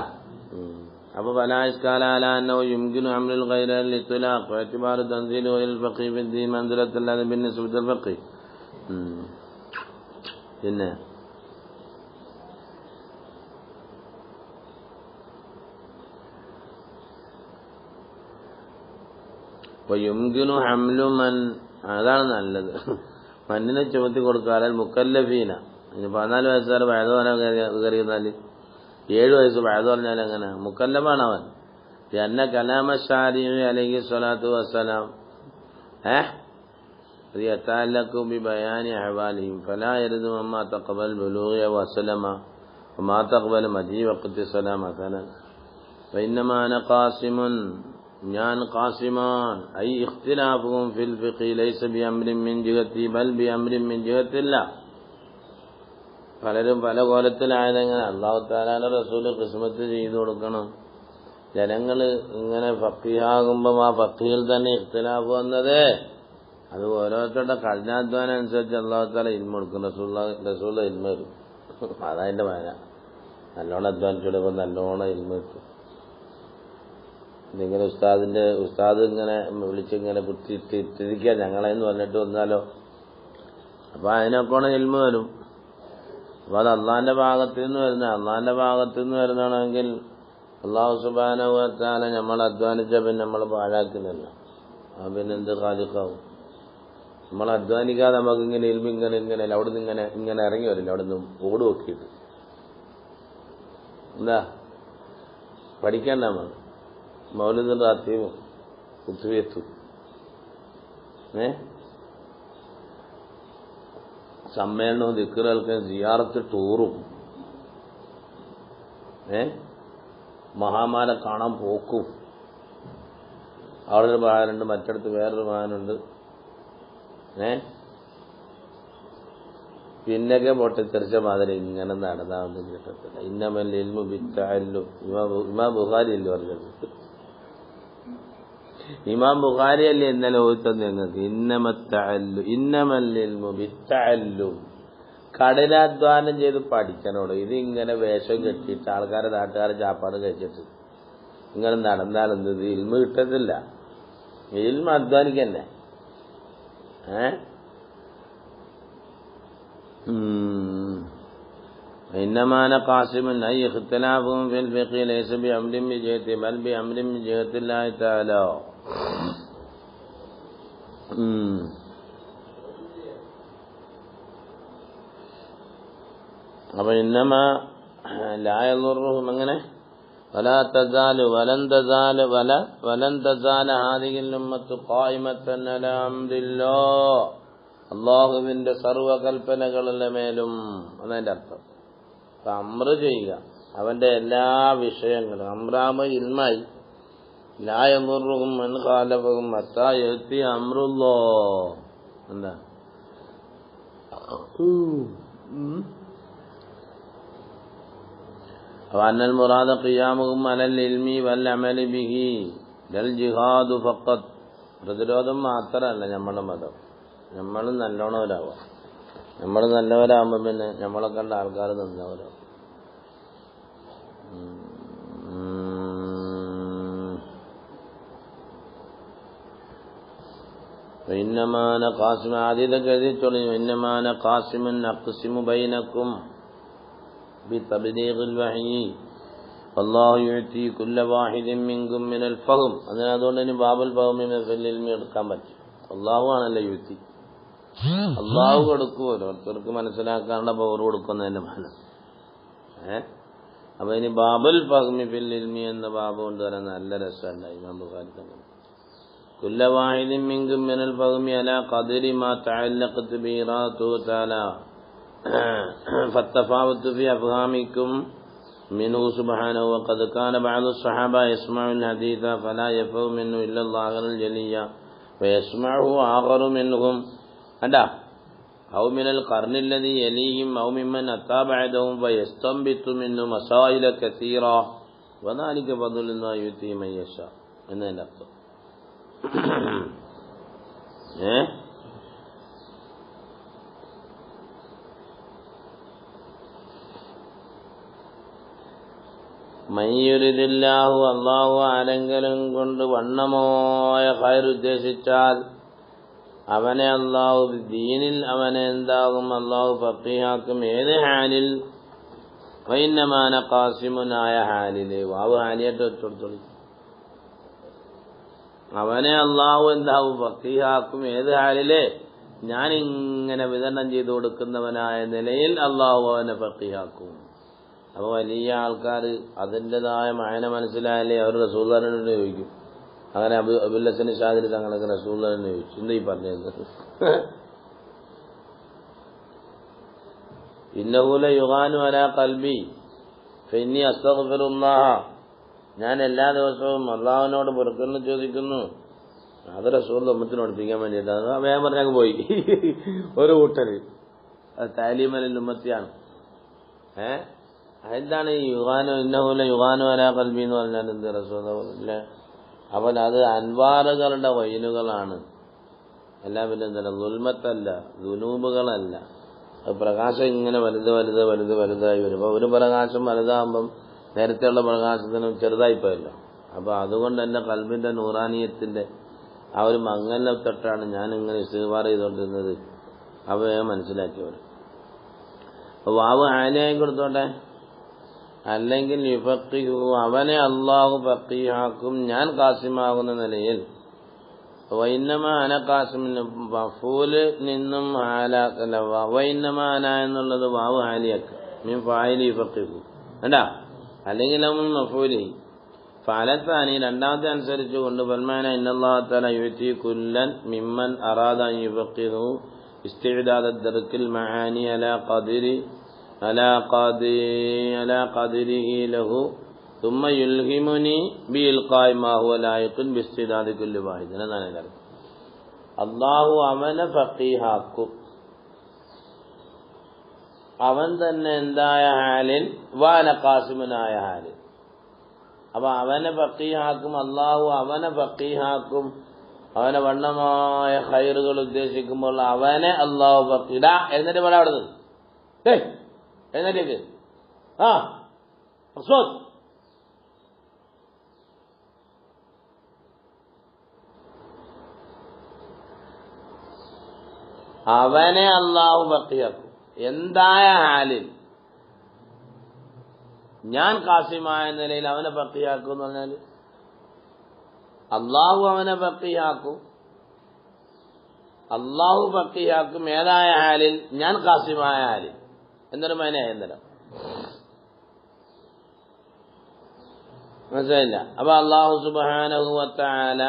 S1: അപ്പൊ ഫലാ ഇസ്കാല അലാ അന്നഹു യുംകിനു അംറുൽ ഖൈരി അൽ ഇത്ലാഖ് വഇഅ്തിബാറു തൻസീലു ഇൽ ഫഖീഹ് ഫി ദീൻ മൻസിലത്തുൽ ബിന്നിസ്ബത്തിൽ ഫഖീഹ്. പിന്നെ യുംകിനു ഹംലു മൻ, അതാണ് നല്ലത്. മണ്ണിനെ ചുമത്തി കൊടുക്കാതെ മുക്കല്ലഫീന. ഇനി 14 വയസ്സുകാർ വയത് പറഞ്ഞാൽ കയറിയിരുന്നാല് 7 വയസ്സ് വയത് പറഞ്ഞാൽ എങ്ങനെ? മുക്കല്ലഫാണ് അവൻ. എന്ന കലാമ ശാരിഇ അലൈഹി സ്വലാത്തു വസ്സലാം യതഅല്ലഖു ബിബയാനി അഹ്വാലിഹിം ഫലാ യർദു മമ്മാ തഖബൽ ബുലൂഗി വസലമ വമാ തഖബൽ മജീ വഖതി സലാം മസലൻ ഫഇന്നമാ അന ഖാസിമുൻ, ഞാൻ ഖാസിമാൻ. ഐ ഇഖ്തിലാഫുഹും ഫിൽ ഫിഖ് ലൈസ ബിഅംരിൻ മിൻ ജിഹതി ബൽ ബിഅംരിൻ മിൻ ജിഹത്തില്ലാഹ്. പലരും പല കോലത്തിലായതെങ്ങനെ? അല്ലാഹു തആലയുടെ റസൂല് ഖിസ്മത്ത് ചെയ്തു കൊടുക്കണം. ജനങ്ങൾ ഇങ്ങനെ ഫഖീഹാകുമ്പോൾ ആ ഫഖീഹിൽ തന്നെ ഇഖ്തിലാഫ് വന്നത് അത് ഓരോരുത്തരുടെ കഠിനാധ്വാനം അനുസരിച്ച് അല്ലാഹു തആല ഇൽമ കൊടുക്കും. റസൂലുള്ള ഇൽമ വരും. അതതിന്റെ വേന. നല്ലോണം അധ്വാനിച്ചെടുക്കുമ്പോൾ നല്ലോണം ഇൽമ കിട്ടും. ഇങ്ങനെ ഉസ്താദ് ഇങ്ങനെ വിളിച്ചിങ്ങനെ കുത്തിരിക്കുക ഞങ്ങളെന്ന് പറഞ്ഞിട്ട് വന്നാലോ? അപ്പൊ അതിനൊക്കെ ഇൽമ വരും. അപ്പൊ അത് അള്ളാന്റെ ഭാഗത്തു നിന്ന് വരുന്നതാണെങ്കിൽ അള്ളാഹു സുബ്ഹാനഹു വ തആല നമ്മൾ അധ്വാനിച്ച പിന്നെ നമ്മൾ പാഴാക്കുന്നില്ല. ആ പിന്നെന്ത് ഖാലിഖാവും? നമ്മൾ അധ്വാനിക്കാതെ നമുക്ക് ഇങ്ങനെ ഇൽമ ഇങ്ങനെ അവിടുന്ന് ഇങ്ങനെ ഇറങ്ങി വരില്ല. അവിടുന്ന് ഓട് നോക്കിയിട്ട് എന്താ പഠിക്കണ്ട? നമ്മൾ മൗലിദും റാത്തീബും കുത്തുവെത്തും സമ്മേളനവും ദിക്റുകൾക്കും സിയാറത്ത് ടൂറും മഹാമാരെ കാണാൻ പോക്കും. അവിടെ ഒരു മഹാനുണ്ട്, മറ്റിടത്ത് വേറൊരു മഹാനുണ്ട്. പിന്നൊക്കെ പൊട്ടിത്തെറിച്ച മാതിരി ഇങ്ങനെ നടന്നാവുന്ന കിട്ടത്തില്ല. ഇന്നമൽ ഇൽമു ബിത്തഅല്ലും. ഇമാം ബുഖാരി അല്ലേ പറഞ്ഞത്? ഇമാം ബുഖാരി അല്ലേ ഇന്നലെ ഓതിത്തന്നു ഞങ്ങൾക്ക്? ഇന്നമൽ ഇൽമു ബിത്തഅല്ലും. കഠിനാധ്വാനം ചെയ്ത് പഠിക്കണോട്. ഇതിങ്ങനെ വേഷം കെട്ടിയിട്ട് നാട്ടുകാരെ ചാപ്പാട് കഴിച്ചിട്ട് ഇങ്ങനെ നടന്നാലെന്ത്? ഇത് ഇൽമ കിട്ടത്തില്ല. ഇൽമ അധ്വാനിക്കന്നെ. ഇന്നമാന ഖാസിമുൻ ഐ ഇഖ്തിലാഫുഹും ഫിൽ ഫിഖ് ലൈസ ബിഅംരിൻ മിൻ ജിഹതി ബൽ ബിഅംരിൻ മിൻ ജിഹത്തില്ലാഹി തആല. അപ്പൊ ഇന്നമാ ലാ യദുറുഹും അങ്ങനെ വലൻ തസാല ഹാദിഹിൽ ഉമ്മത്തു ഖായിമത്തൻ അലാ അംരില്ലാഹ്. അള്ളാഹുവിന്റെ സർവകൽപ്പനകളുടെ മേലും എന്നതിന്റെ അർത്ഥം. അമ്ര ചെയ്യുക അവന്റെ എല്ലാ വിഷയങ്ങളും. അമ്രാമ ഇൽമായി. ലാ യദുറുഹും മൻ ഖാലഫഹും ഹത്താ യഅതി അംറുല്ലാഹ്. എന്താ വഅന്നൽ മുറാദ ഖിയാമുഹും അലൽ ഇൽമി വൽ അമലി ബിഹി ലൽ ജിഹാദു ഫഖത്ത്. പ്രതിരോധം മാത്രമല്ല നമ്മുടെ മതം. നമ്മൾ നല്ലോണവരാവാം. നമ്മൾ നല്ലവരാകുമ്പോൾ പിന്നെ നമ്മളെ കണ്ട ആൾക്കാർ നന്നവരാവും. وإنما أنا قاسم ആദ്യത്തെ എഴുതിച്ചോളൂ وإنما أنا قاسم أقسم بينكم بتبليغ الوحي والله يعطي كل واحد منكم من الفهم അതുകൊണ്ട് ഇനി ബാബുൽ ഫഹ്മി ഫിൽ ഇൽമി എടുക്കാൻ പറ്റും. അല്ലാഹു ആണല്ലോ യുക്തി, അല്ലാഹു കൊടുക്കും. ഓരോരുത്തർക്ക് മനസ്സിലാക്കാനുള്ള പവർ കൊടുക്കുന്നതിന്റെ ഫലം. അപ്പൊ ഇനി ബാബുൽ ഫഹ്മി ഫിൽ ഇൽമി എന്ന ബാബ് കൊണ്ടുവരാൻ നല്ല രസമുണ്ടായി. ഇമാം ബുഖാരി തന്നെ كل واحد منكم من الفهم على قدر ما تعلقت به إرادته تعالى فالتفاوت في أفهامكم منه سبحانه وقد كان بعض الصحابة يسمع الحديث فلا يفهم منه إلا الظاهر الجلي ويسمعه آخر منهم أو من القرن الذي يليهم أو ممن أتى بعدهم فيستنبط منه مسائل كثيرة وذلك فضل الله يؤتيه من يشاء. എന്നതിന്റെ അർത്ഥം മയ്യുരിദില്ലാഹു അല്ലാഹു ആരെങ്കിലും കൊണ്ട് വണ്ണമായ ഖൈർ ഉദ്ദേശിച്ചാൽ അവനെ അല്ലാഹു ദീനിൽ അവനെ എന്താകും അല്ലാഹു ഫഖീഹാക്കും. ഏത് ഹാലിൽ? ഫഇന്നമാന ഖാസിമുനായ ഹാലിലെ വാവ് ഹാലിയായിട്ട് വെച്ചെടുത്തോളൂ. അവനെ അല്ലാഹു എന്താവും ഫഖീഹാക്കും. ഏത് ഹാലിലെ? ഞാനിങ്ങനെ വിതരണം ചെയ്തു കൊടുക്കുന്നവനായ നിലയിൽ അല്ലാഹു അവനെ ഫഖീഹാക്കും. അപ്പോൾ വലിയ ആൾക്കാർ അതിൻ്റെതായ മായന മനസ്സിലായാലേ അവർ റസൂലുള്ളാഹിനോട് ചോദിക്കും. അങ്ങനെ അബുൽ ഹസൻ ഷാദിരി തങ്ങളൊക്കെ റസൂലുള്ളാഹിനെ ചോദിച്ചു, എന്താ ഈ പറഞ്ഞത്? ഇന്നഹു ലയുഗാനു അലാ ഖൽബി ഫഇന്നി അസ്തഗ്ഫിറുല്ലാഹ. ഞാൻ എല്ലാ ദിവസവും അള്ളാഹുവിനോട് പൊറുക്കലിനെ ചോദിക്കുന്നു. അത് റസൂൽ ഉമ്മത്തിനെ പഠിപ്പിക്കാൻ വേണ്ടിയിട്ടാണ്. വേഗം പറഞ്ഞങ്ങ് പോയി. ഒരു കൂട്ടർ അത് താലീമലിൽ ഉമ്മത്തിയാണ്. എന്താണ് ഈ യുഗാനു ഇന്നഹുല യുഗാനു അലാ ഖൽബി എന്ന് പറഞ്ഞാൽ എന്ത് റസൂലല്ലേ? അപ്പോൾ അത് അൻവാറുകളുടെ വൈനുകളാണ്. എല്ലാം പിന്നെ എന്താണ്? ദുൽമത്തല്ല, ദുനൂബുകളല്ല. അത് പ്രകാശം ഇങ്ങനെ വലുതായി വരും. അപ്പോൾ ഒരു പ്രകാശം വലുതാകുമ്പം നേരത്തെയുള്ള പ്രകാശത്തിനും ചെറുതായിപ്പോയല്ലോ. അപ്പോൾ അതുകൊണ്ട് എൻ്റെ കൽബിൻ്റെ നൂറാനിയത്തിൻ്റെ ആ ഒരു മങ്ങലിനെ തൊട്ടാണ് ഞാനിങ്ങനെ ഇസ്തിഗ്ഫാർ ചെയ്തുകൊണ്ടിരുന്നത്. അപ്പോൾ ഞാൻ മനസ്സിലാക്കിയവർ. അപ്പോൾ വാവ് ആലിയായി കൊടുത്തോട്ടെ. അല്ലെങ്കിൽ യുഫഖിഹു, അവനെ അല്ലാഹു ഫഖീഹാക്കും. ഞാൻ കാസിമാകുന്ന നിലയിൽ. വൈന്നമ അന കാസിമിന് മഫൂല് നിന്നും ഹാലാക്കല്ല. വൈന്നമ അന എന്നുള്ളത് വാവ് ഹാലിയാക്കുക. മീൻ ഫായിലി യുഫഖിഹു വേണ്ടാ. അല്ലെങ്കിൽ അവൻ മഫൂലി ഫഅലത്താനി രണ്ടാമത്തെ അനുസരിച്ച് കൊണ്ട് ഫൽമാന ഇന്നല്ലാഹു തആല യുഅതി കുല്ലൻ മിമ്മൻ അറാദ അൻ യുഫഖിഹു ഇസ്തിഅദാദ ദർക്കിൽ മആനി അലാ ഖദരിഹി ലഹു ثم يلهمني بإلقاء ما هو لائق باستعداد كل واحد. എന്നാണ് കാര്യം. അല്ലാഹു അവനെ ഫഖീഹാക്കും. അവൻ തന്നെ എന്തായ ഹാലിൽ? വാന ഖാസിമുനായ ഹാലിൽ. അപ്പൊ അവനെ ഫഖീഹാക്കും. അല്ലാഹു അവനെ ഫഖീഹാക്കും. അവനെ വണ്ണമായ ഖൈറുകൾ ഉദ്ദേശിക്കുമ്പോൾ അവനെ അല്ലാഹു ഫഖീഹാ. എന്നിട്ട് ഇവിടെ അവിടെ നിന്ന് എന്നിട്ടേക്ക് അവനെ അല്ലാഹു ഫഖീഹാക്കും. എന്തായ ഹാലിൽ? ഞാൻ കാസിമായ നിലയിൽ അവനെ ഫഖീഹാക്കും എന്ന് പറഞ്ഞാൽ അല്ലാഹു അവനെ ഫഖീഹാക്കും. അല്ലാഹു ഫഖീഹാക്കും. ഏതായ ഹാലിൽ? ഞാൻ കാസിമായ ഹാലിൽ. എന്തൊരു മനയായ എന്തരം മനസ്സിലായില്ല. അപ്പൊ അല്ലാഹു സുബ്ഹാനഹു വ തആല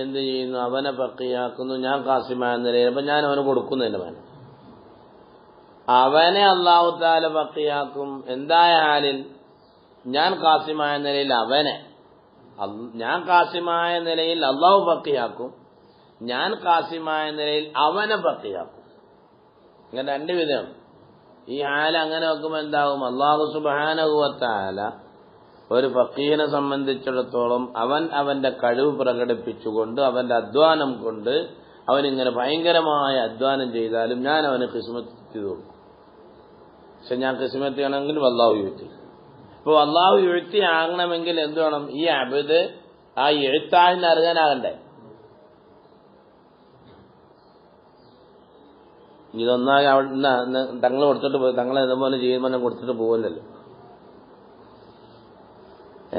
S1: എന്ത് ചെയ്യുന്നു? അവനെ ഫഖീഹാക്കുന്നു. ഞാൻ കാസിമായ നിലയിൽ. അപ്പൊ ഞാൻ അവന് കൊടുക്കുന്നു എന്റെ മന. അവനെ അല്ലാഹു തആല ഫഖീഹാക്കും. എന്തായ ഹാലിൽ? ഞാൻ കാസിമായ നിലയിൽ അവനെ. ഞാൻ കാസിമായ നിലയിൽ അല്ലാഹു ഫഖീഹാക്കും. ഞാൻ കാസിമായ നിലയിൽ അവനെ ഫഖീഹാക്കും. ഇങ്ങനെ രണ്ട് വിധമാണ്. ഈ ഹാല് അങ്ങനെ വെക്കുമ്പോൾ എന്താകും? അല്ലാഹു സുബ്ഹാനഹു വ തആല ഒരു ഫഖീഹിനെ സംബന്ധിച്ചിടത്തോളം അവൻ അവന്റെ കഴിവ് പ്രകടിപ്പിച്ചുകൊണ്ട് അവന്റെ അധ്വാനം കൊണ്ട് അവനിങ്ങനെ ഭയങ്കരമായ അധ്വാനം ചെയ്താലും ഞാൻ അവന് ഖിസ്മത്ത് ചെയ്തു കൊടുക്കും. പക്ഷെ ഞാൻ ഖിസ്മത്ത് ചെയ്യണമെങ്കിൽ അല്ലാഹു യുഅ്തി. ഇപ്പോൾ അല്ലാഹു യുഅ്തി ആകണമെങ്കിൽ എന്ത് വേണം? ഈ അബ്ദ് ആ എഴുത്താഹിന് അർഹനാകണ്ടേ? ഇതൊന്നാകെ അവിടെ തങ്ങൾ കൊടുത്തിട്ട് പോയി, തങ്ങൾ ഇതുപോലെ ചെയ്യുമ്പോൾ കൊടുത്തിട്ട് പോകില്ലല്ലോ.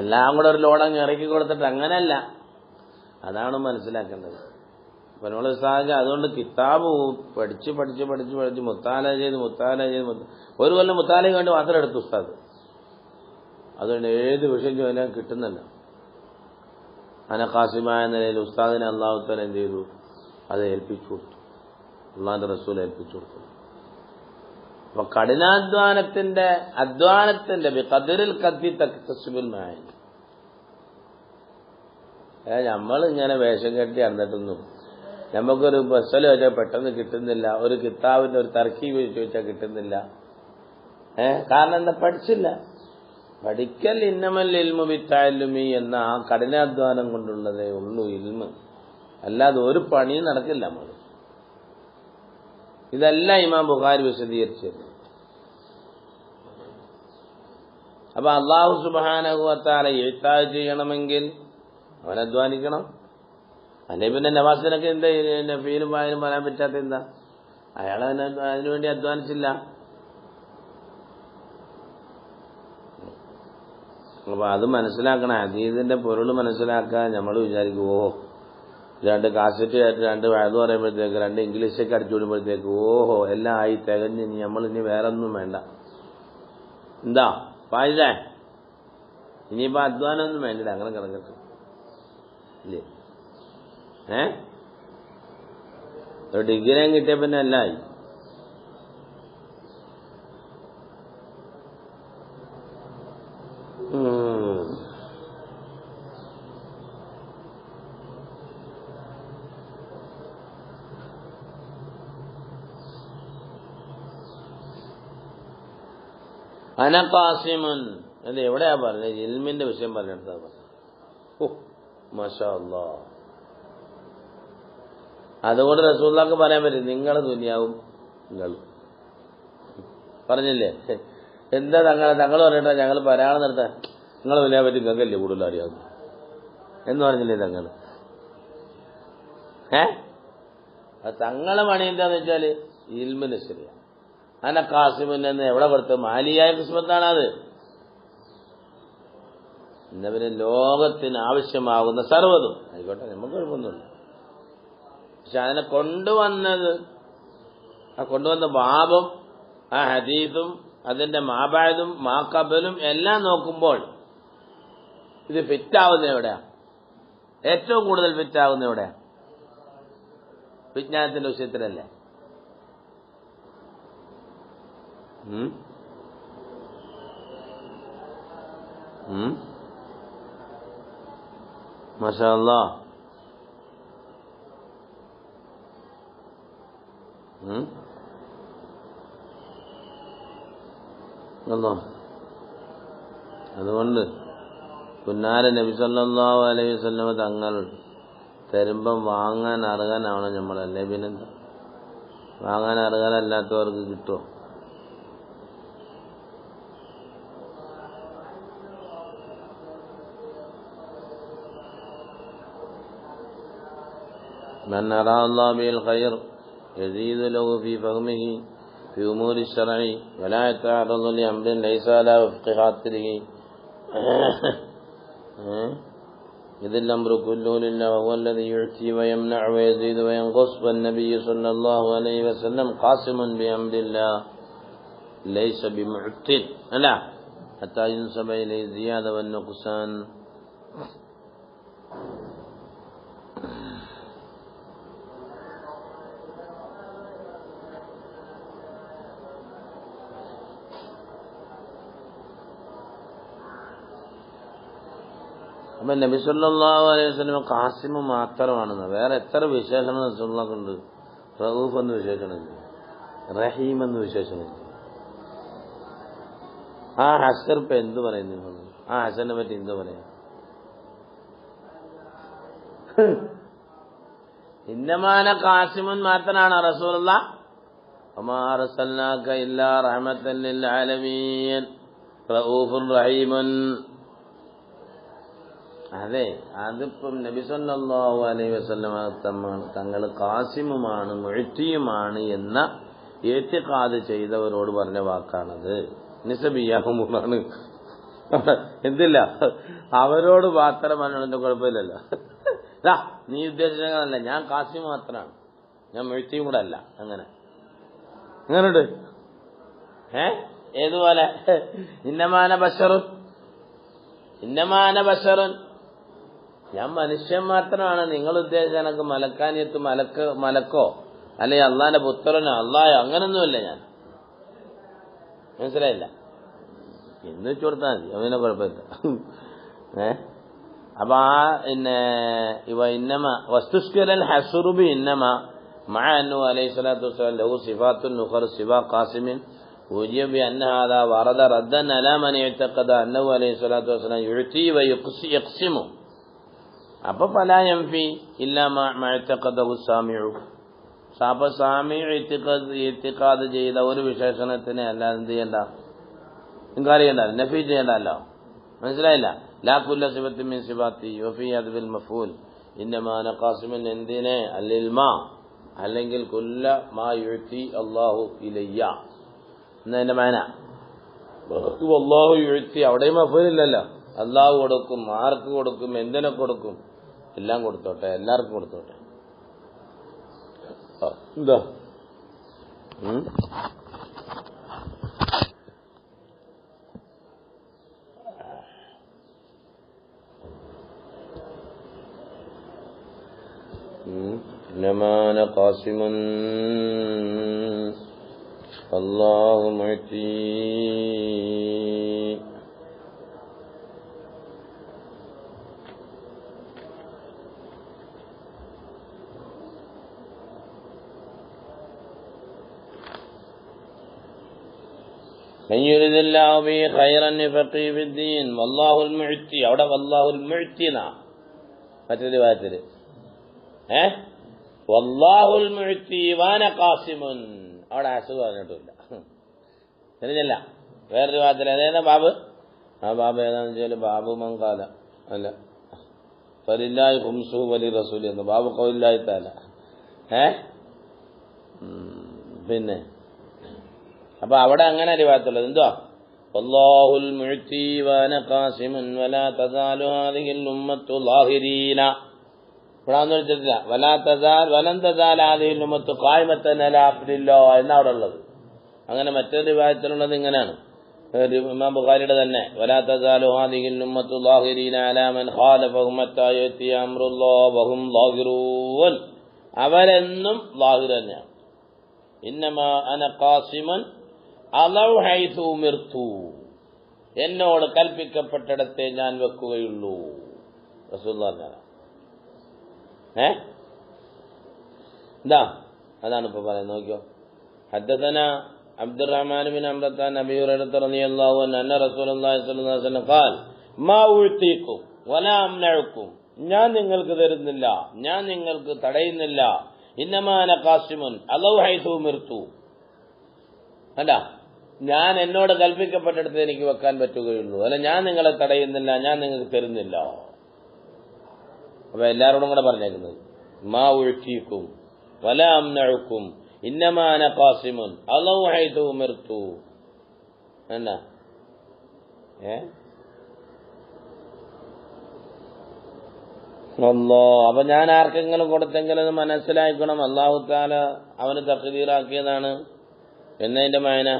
S1: എല്ലാം കൂടെ ഒരു ലോഡങ്ങ് ഇറക്കി കൊടുത്തിട്ട് അങ്ങനെയല്ല. അതാണ് മനസ്സിലാക്കേണ്ടത്. പനോള ഉസ്താദ് അതുകൊണ്ട് കിതാബ് പഠിച്ച് മുത്താല ചെയ്ത് ഒരു കൊല്ലം മുത്താലയ്ക്ക് വേണ്ടി മാത്രം എടുത്തു ഉസ്താദ്. അതുകൊണ്ട് ഏത് വിഷയം ചോദിച്ചാൽ കിട്ടുന്നല്ലോ. അനഖാസിമായ നിലയിൽ ഉസ്താദിനെ അള്ളാഹു തആല എന്ത് ചെയ്തു? അത് ഏൽപ്പിച്ചു കൊടുത്തു, അള്ളാഹുവിന്റെ റസൂൽ ഏൽപ്പിച്ചു കൊടുത്തു. അപ്പൊ അധ്വാനത്തിന്റെ ബിഖദറിൽ ഖദ്ദി തക്തസിബുൽ മആനി. നമ്മളിങ്ങനെ വേഷം കെട്ടി നടന്നിട്ടൊന്നും നമുക്കൊരു ബസ്സൽ ചോദിച്ചാൽ പെട്ടെന്ന് കിട്ടുന്നില്ല, ഒരു കിതാബിന്റെ ഒരു തർക്കീബ് ചോദിച്ചാൽ കിട്ടുന്നില്ല. കാരണം എന്താ? പഠിച്ചില്ല. പഠിക്കൽ ഇന്നമൽ ഇൽമു ബിത്തഅല്ലുമി എന്ന ആ കഠിനാധ്വാനം കൊണ്ടുള്ളതേ ഉള്ളൂ ഇൽമ്, അല്ലാതെ ഒരു പണിയും നടക്കില്ല. നമ്മൾ ഇതെല്ലാം ഇമാം ബുഖാരി വിശദീകരിച്ചത്. അപ്പൊ അല്ലാഹു സുബ്ഹാനഹു വ തആല ഇഅ്താഅ് ചെയ്യണമെങ്കിൽ അവൻ അധ്വാനിക്കണം. അല്ലെ പിന്നെ നവാസിനൊക്കെ എന്താ ഫീലും വായനും പറയാൻ പറ്റാത്ത എന്താ? അയാൾ അതിനുവേണ്ടി അധ്വാനിച്ചില്ല. അപ്പൊ അത് മനസ്സിലാക്കണം. ഹദീസിന്റെ പൊരുൾ മനസ്സിലാക്കാൻ നമ്മൾ വിചാരിക്കും, ഓഹോ 2 കാസറ്റ് ആയിട്ട് 2 വയത് പറയുമ്പോഴത്തേക്ക് 2 ഇംഗ്ലീഷൊക്കെ അടിച്ചു വിടുമ്പോഴത്തേക്ക് ഓഹോ എല്ലാം ആയി തികഞ്ഞ് നമ്മളിനി വേറെ ഒന്നും വേണ്ട. എന്താ പായില്ലേ? ഇനിയിപ്പോ അധ്വാനമൊന്നും വേണ്ടില്ല, അങ്ങനെ കിടക്കട്ടെ ഇല്ലേ? ഒരു ഡിഗ്രി കിട്ടിയ പിന്നെ എല്ലാം ആയി. അനഖാസിമുൻ അത് എവിടെയാ പറഞ്ഞത്? ഇൽമിന്റെ വിഷയം പറഞ്ഞെടുത്താ പറഞ്ഞു. ഓ മാഷാ അല്ലാഹ്. അതുകൊണ്ട് റസൂലുള്ളാഹിക്ക് പറയാൻ പറ്റും, നിങ്ങളെ ദുനിയാവും നിങ്ങൾ പറഞ്ഞില്ലേ? എന്താ തങ്ങൾ പറഞ്ഞിട്ടാ ഞങ്ങൾ പരാളം നടത്താൻ? നിങ്ങളെ ദുനിയാവെ പറ്റി നിങ്ങൾക്കല്ലേ കൂടുതൽ അറിയാവുന്നു എന്ന് പറഞ്ഞില്ലേ തങ്ങൾ? അത് തങ്ങളെ പണി എന്താന്ന് വെച്ചാല് ഇൽമിന് ശരിയാണ്. അനഖാസിമുൻ എന്ന് എവിടെ പെടുത്ത മാലിയായ കിസ്മത്താണത്. എന്നാ പിന്നെ ലോകത്തിന് ആവശ്യമാകുന്ന സർവ്വതും ആയിക്കോട്ടെ, നമുക്ക് കുഴപ്പമൊന്നുമില്ല. പക്ഷെ അതിനെ കൊണ്ടുവന്ന ബാബും ആ ഹദീസും അതിന്റെ മാബാദും മാക്കബലും എല്ലാം നോക്കുമ്പോൾ ഇത് ഫിറ്റാവുന്ന എവിടെയാ? ഏറ്റവും കൂടുതൽ ഫിറ്റാവുന്ന എവിടെയാ? വിജ്ഞാനത്തിന്റെ വിഷയത്തിലല്ലേ? മാഷാ അല്ലാഹ്. അതുകൊണ്ട് പുന്നാര നബി സല്ലല്ലാഹു അലൈഹി വസല്ലം തങ്ങൾ തരുമ്പം വാങ്ങാൻ അർഹനാവണം നമ്മളല്ലേ? പിന്നെന്താ? വാങ്ങാൻ അർഹനല്ലാത്തവർക്ക് കിട്ടുമോ? من أراد الله به الخير يزيد له في فهمه في أمور الشرع ولا يتعرض لأمر ليس على وفق خاطره إذ الأمر كله لله وهو الذي يعطي ويمنع ويزيد وينقص والنبي صلى الله عليه وسلم قاسم بأمر الله ليس بمعطل لا حتى ينسب إليه الزيادة والنقصان. അപ്പൊ നബി സല്ലല്ലാഹു അലൈഹി വസല്ലം ഖാസിമ് മാത്രമാണെന്ന്. വേറെ എത്ര വിശേഷണം റസൂലുള്ളാഹിക്കുണ്ട്? റഊഫ് എന്ന് വിശേഷണമില്ല, റഹീം എന്ന് വിശേഷണമില്ല. ആ ഹസൻ ഇപ്പൊ എന്ത് പറയുന്നു? ആ ഹസനെ പറ്റി എന്ത് പറയാം? ഇന്നമാന ഖാസിമുൻ മാത്രമാണ് റസൂലുള്ളാഹ്. വമാ അർസൽനാക ഇല്ലാ റഹ്മത്തൻ ലിൽ ആലമീൻ റഊഫുർ റഹീമുൻ. അതെ, അതിപ്പം നബി സല്ലല്ലാഹു അലൈഹി വസല്ലം തങ്ങൾ ഖാസിമുമാണ് മുഅ്തിയുമാണ് എന്ന ഇഅ്തിഖാദ് ചെയ്തവരോട് പറഞ്ഞ വാക്കാണത്. നിസബിയാകുമ്പോഴാണ് എന്തില്ല അവരോട് മാത്രം പറഞ്ഞതിന്റെ കുഴപ്പമില്ലല്ലോ. നീ ഉദ്ദേശിച്ചല്ല, ഞാൻ കാസിം മാത്രമാണ്, ഞാൻ മെഴുത്തിയും കൂടെ അല്ല. അങ്ങനെയുണ്ട്. ഏതുപോലെ ഇന്നമാന ബശറുൻ ഞാൻ മനുഷ്യൻ മാത്രമാണ്. നിങ്ങൾ ഉദ്ദേശിച്ച എനക്ക് മലക്കാനിയത്ത് മലക്കോ അല്ലെങ്കിൽ അള്ളാന്റെ പുത്രനോ അള്ളായോ അങ്ങനൊന്നുമില്ല ഞാൻ. മനസ്സിലായില്ല? എന്ന് വെച്ചു കൊടുത്താൽ മതി, അതിനെ കുഴപ്പമില്ല. അപ്പൊ ഇവ ഇന്നമ വസ്തുഷ്കലൽ ഹസുറുബി ഇന്നമ മഅ അന്നു അലൈഹി സ്വലാത്തു വസ്സലാം ലഹു സിഫാത്തുൻ ഉഖറ സിഫാ ഖാസിമിൻ ഉജിബ ബിഅന്ന ഹാദാ വറദ റദ്ദൻ അലാ മൻ ഇഅ്തഖദ അന്നഹു അലൈഹി സ്വലാത്തു വസ്സലാം യുഅ്തി വ യഖ്സിമു. അപ്പൊ ഫലാ യൻഫി ഇല്ലാ മാ ഇഅ്തഖദഹു സാമിഉ. സാമിഉ ഇഅ്തിഖാദ് ചെയ്ത ഒരു വിശേഷണത്തിനെ അല്ലാതെ എന്ത് ചെയ്യണ്ട, ഇൻകാർ ചെയ്യണ്ട, നഫി ചെയ്യണ്ടല്ലോ. മനസ്സിലായില്ല? ലാ കുല്ല സിഫത്തിൻ മിൻ സിഫാത്തി വഫീ അദ്ബിൽ മഫൂൽ ഇന്നമാ അന ഖാസിമുൻ എന്തിനെ അൽഇൽമാ അല്ലെങ്കിൽ കുല്ല മാ യുഅ്തി അല്ലാഹു ഇലയ്യ എന്നതിന്റെ മാന. അല്ലാഹു യുഅ്തി അവിടെയും മഫൂലില്ലല്ലോ. അല്ലാഹു കൊടുക്കും, ആർക്ക് കൊടുക്കും, എന്തിനെ കൊടുക്കും, എല്ലാം കൊടുത്തോട്ടെ, എല്ലാവർക്കും കൊടുത്തോട്ടെ. എന്താ إنما أنا قاسم الله معطي من يريد الله به خيرا يفقهه في الدين والله المعطي. അവിടെ والله المعطي മറ്റൊരു വാചകത്തിൽ വല്ലാഹുൽ മുഅ്തി വാന ഖാസിമുൻ അവിടെ അസുഖം പറഞ്ഞിട്ടില്ല. ശരിയല്ല? വേറൊരു വാചകത്തിൽ അതേതാ ബാബ്? ആ ബാബ് ഏതാണെന്ന് വെച്ചാൽ ബാബു മങ്കാല അല്ല ഫലില്ലാഹി ഖുംസുഹു വലി റസൂലി എന്ന് ബാബു ഖൗലില്ലാഹി തആല. പിന്നെ അപ്പൊ അവിടെ അങ്ങനെ അറിവാത്തുള്ളത് എന്തോ വല്ലാഹുൽ മുഅ്തി വാന ഖാസിമുൻ വലാ തസാലു ഹാദിഹിൽ ഉമ്മത്തു ളാഹിരീന. ഇവിടാന്ന് വെച്ചിട്ടില്ല വലൻ തസാൽ ഹാദിഹിൽ ഉമ്മത്തു ഖായിമത്തൻ അലാ അംരില്ലാഹ് എന്നാ അവിടെ ഉള്ളത്. അങ്ങനെ മറ്റൊരു റിവായത്തിലുള്ളത് ഇങ്ങനെയാണ്, ഇമാം ബുഖാരിയുടെ തന്നെ വലാ തസാലു ഹാദിഹിൽ ഉമ്മത്തു ളാഹിരീന അലാ മൻ ഖാലഫഹും ഹത്താ യഅതി അംറുല്ലാഹി വഹും ളാഹിറൂൻ. അവരെന്നും ളാഹിർ തന്നെയാണ്. ഇന്നമാ അന ഖാസിമുൻ അലൗ ഹൈസു ഉമിർതു എന്നോട് കൽപ്പിക്കപ്പെട്ടിടത്തെ ഞാൻ വെക്കുകയുള്ളൂ. റസൂലുള്ളാഹി പറഞ്ഞതാണ്. എന്താ അതാണ് ഇപ്പൊ പറയുന്നത്. നോക്കിയോ, ഹദ്ദസന അബ്ദുറഹ്മാൻ ബിൻ അംറത നബി ഹുറൈറ റളിയല്ലാഹു അൻഹു അന്ന റസൂലുള്ളാഹി സ്വല്ലല്ലാഹു അലൈഹി വസല്ലം ഖാൽ മാ ഉഅ്തീകും വലാ അംനഉകും. ഞാൻ നിങ്ങൾക്ക് തരുന്നില്ല, ഞാൻ നിങ്ങൾക്ക് തടയുന്നില്ല. ഇന്നമാ അന ഖാസിമുൻ അലൗ ഹൈസു ഉമിർതു. അല്ല, ഞാൻ എന്നോട് കൽപ്പിക്കപ്പെട്ടിടത്ത് എനിക്ക് വെക്കാൻ പറ്റുകയുള്ളൂ. അല്ല, ഞാൻ നിങ്ങളെ തടയുന്നില്ല, ഞാൻ നിങ്ങൾക്ക് തരുന്നില്ല. അപ്പൊ എല്ലാവരോടും കൂടെ പറഞ്ഞേക്കുന്നത് മാ ഉഅ്തീകും വലാ അംനഉകും ഇന്നമാ അന ഖാസിമുൻ അലൗ ഹൈസു ഉമിർതു. എന്നാ അപ്പൊ ഞാൻ ആർക്കെങ്കിലും കൊടുത്തെങ്കിലും അത് മനസ്സിലാക്കണം, അല്ലാഹു തആല അവന് തഖ്ദീറാക്കിയതാണ് എന്നതിന്റെ മായന.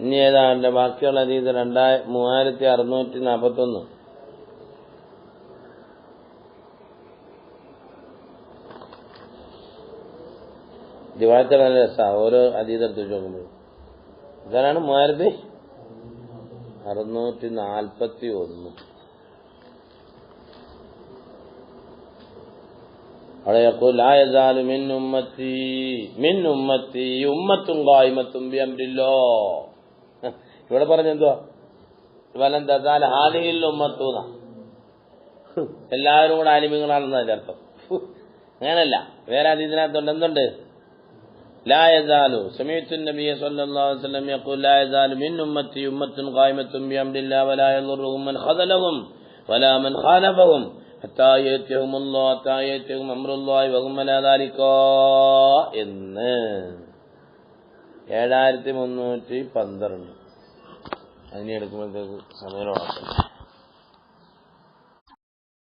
S1: ഇനി ഏതാ എന്റെ ബാക്കിയുള്ള ഹദീസ് 3641. ദിവാഴത്തെ നല്ല രസമാണ് ഓരോ ഹദീസ് എടുത്ത് വെച്ച് നോക്കുമ്പോൾ. ഇതാണ് 3641. അവിടെ ലാ യസാലു മിൻ ഉമ്മത്തി ഉമ്മത്തുൻ ഖായിമത്തുൻ ബിഅംരില്ലാഹ്. ഇവിടെ പറഞ്ഞെന്തുവാ വലൻ തസാല ഹാദിഹിൽ ഉമ്മത്തു. എല്ലാവരും കൂടെ ആലിമീങ്ങളാണെന്ന് അതിന്റെ അർത്ഥം. അങ്ങനല്ല, വേറെ ഹദീസിനകത്തുണ്ട് എന്തുണ്ട്? ലാ യസാലു സമീഅതു നബിയ സ്വല്ലല്ലാഹു അലൈഹി വസല്ലം യഖൂൽ ലാ യസാലു മിൻ ഉമ്മത്തി ഉമ്മത്തുൻ ഖായിമത്തുൻ ബിഅംരില്ലാഹി വലാ യദുറുഹും മൻ ഖദലഹും വലാ മൻ ഖാലഫഹും ഹത്താ യഅതിയഹും അംറുല്ലാഹി വഹും അലാ ദാലിക എന്ന് 7312 അതിനെ എടുക്കുമ്പോഴത്തേക്ക് സമയം